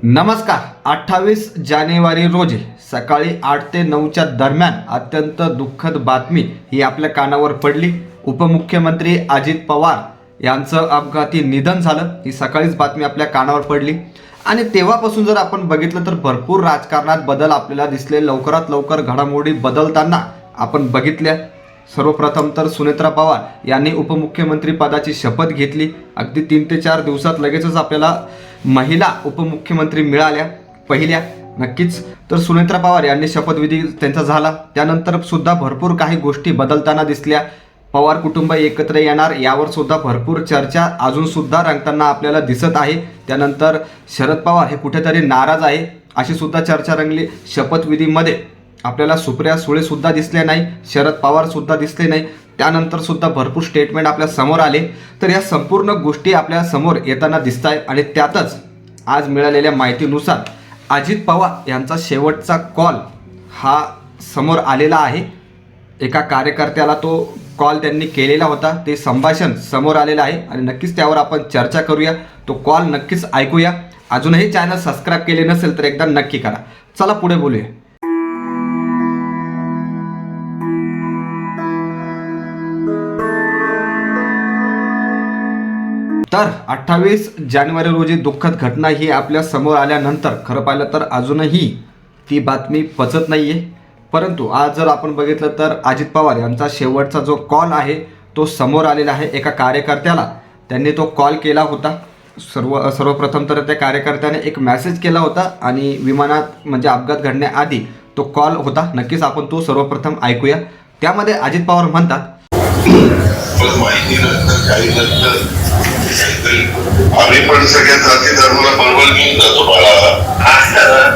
नमस्कार. 28 जानेवारी रोजी सकाळी 8 ते 9च्या दरम्यान अत्यंत दुःखद बातमी ही आपल्या कानावर पडली. उपमुख्यमंत्री अजित पवार यांचं अपघाती निधन झालं. ही सकाळीच बातमी आपल्या कानावर पडली आणि तेव्हापासून जर आपण बघितलं तर भरपूर राजकारणात बदल आपल्याला दिसले. लवकरात लवकर घडामोडी बदलताना आपण बघितल्या. सर्वप्रथम तर सुनेत्रा पवार यांनी उपमुख्यमंत्री पदाची शपथ घेतली. अगदी 3 ते 4 दिवसात लगेचच आपल्याला महिला उपमुख्यमंत्री मिळाल्या पहिल्या. नक्कीच तर सुनेत्रा पवार यांनी शपथविधी त्यांचा झाला. त्यानंतर सुद्धा भरपूर काही गोष्टी बदलताना दिसल्या. पवार कुटुंब एकत्र येणार यावर सुद्धा भरपूर चर्चा अजून सुद्धा रंगताना आपल्याला दिसत आहे. त्यानंतर शरद पवार हे कुठेतरी नाराज आहे अशी सुद्धा चर्चा रंगली. शपथविधीमध्ये आपल्याला सुप्रिया सुळे सुद्धा दिसले नाही, शरद पवार सुद्धा दिसले नाही. त्यानंतर सुद्धा भरपूर स्टेटमेंट आपल्या समोर आले. तर या संपूर्ण गोष्टी आपल्या समोर येताना दिसत आहेत आणि त्यातच आज मिळालेल्या माहितीनुसार अजित पवार यांचा शेवटचा कॉल हा समोर आलेला आहे. एका कार्यकर्त्याला तो कॉल त्यांनी केलेला होता, ते संभाषण समोर आलेलं आहे आणि नक्कीच त्यावर आपण चर्चा करूया. तो कॉल नक्कीच ऐकूया. अजूनही चॅनल सबस्क्राईब केले नसेल तर एकदा नक्की करा. चला पुढे बोलूया. तर 28 जानेवारी रोजी दुःखद घटना ही आपल्या समोर आल्यानंतर खरं पाहिलं तर अजूनही ती बातमी पचत नाही आहे. परंतु आज जर आपण बघितलं तर अजित पवार यांचा शेवटचा जो कॉल आहे तो समोर आलेला आहे. एका कार्यकर्त्याला त्यांनी तो कॉल केला होता. सर्वप्रथम तर त्या कार्यकर्त्याने एक मेसेज केला होता आणि विमानात म्हणजे अपघात घडण्याआधी तो कॉल होता. नक्कीच आपण तो सर्वप्रथम ऐकूया. त्यामध्ये अजित पवार म्हणतात, आम्ही पण सगळ्या जाती धर्माला बरोबर घेऊन जातो बाळा.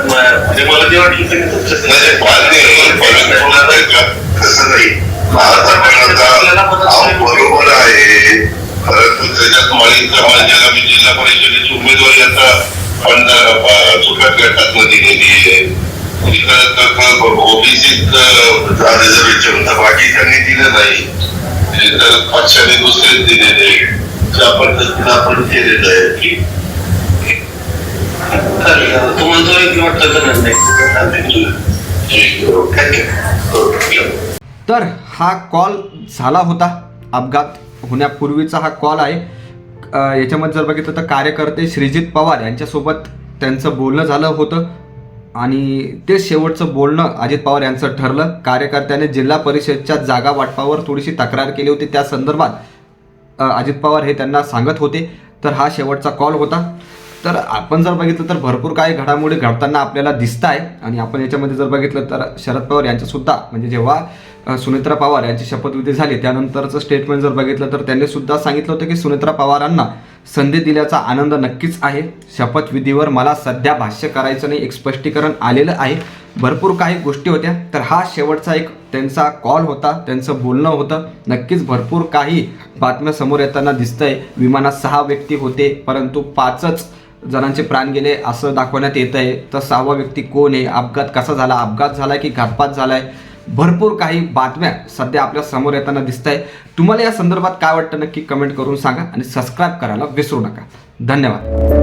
म्हणजे मला जे वाटलं तसं नाही. बरोबर आहे, परंतु त्याच्यात माझ्याला मी जिल्हा परिषदेची उमेदवारी आता चुकत गटात दिलेली आहे. ओबीसीत रिझर्वेशन तर बाकीच्यांनी दिलं नाही, तर पक्षाने दुसरेच दिलेले. ज्या पद्धतीनं आपण केलेलं आहे की तर हा कॉल झाला होता अपघात होण्यापूर्वीचा हा कॉल आहे. याच्यामध्ये जर बघितलं तर कार्यकर्ते श्रीजित पवार यांच्यासोबत त्यांचं बोलणं झालं होतं आणि ते शेवटचं बोलणं अजित पवार यांचं ठरलं. कार्यकर्त्याने जिल्हा परिषदच्या जागा वाटपावर थोडीशी तक्रार केली होती. त्या संदर्भात अजित पवार हे त्यांना सांगत होते. तर हा शेवटचा कॉल होता. तर आपण जर बघितलं तर भरपूर काही घडामोडी घडताना आपल्याला दिसत आहे आणि आपण याच्यामध्ये जर बघितलं तर शरद पवार यांच्यासुद्धा म्हणजे जेव्हा सुनेत्रा पवार यांची शपथविधी झाली त्यानंतरचं स्टेटमेंट जर बघितलं तर त्यांनी सुद्धा सांगितलं होतं की सुनेत्रा पवारांना संधी दिल्याचा आनंद नक्कीच आहे. शपथविधीवर मला सध्या भाष्य करायचं नाही, एक स्पष्टीकरण आलेलं आहे. भरपूर काही गोष्टी होत्या. तर हा शेवटचा एक त्यांचा कॉल होता, त्यांचं बोलणं होतं. नक्कीच भरपूर काही बातम्या समोर येताना दिसतंय. विमानात 6 व्यक्ती होते परंतु 5च जणांचे प्राण गेले असं दाखवण्यात येत आहे. तर 6वा व्यक्ती कोण आहे, अपघात कसा झाला, अपघात झाला की घातपात झालाय, भरपूर काही बातम्या सध्या आपल्या समोर येताना दिसत आहे. तुम्हाला या संदर्भात काय वाटतं नक्की कमेंट करून सांगा आणि सबस्क्राईब करायला विसरू नका. धन्यवाद.